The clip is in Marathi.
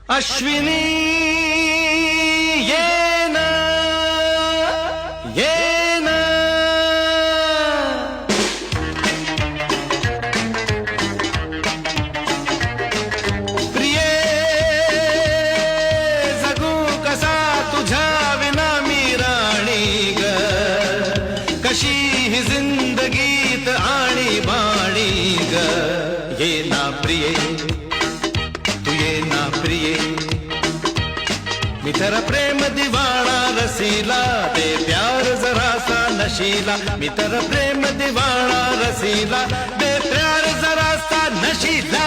अश्विनी ये ना ये ना प्रिये जगू कसा तुझ्या विना मी राणी ग कशी ही जिंदगीत आणि बाणी ग ये ना प्रिये तू ये ना प्रिये मी तेरा प्रेम दीवाना रसीला दे प्यार जरा सा नशीला मी तेरा प्रेम दीवाना रसीला दे प्यार जरा सा नशीला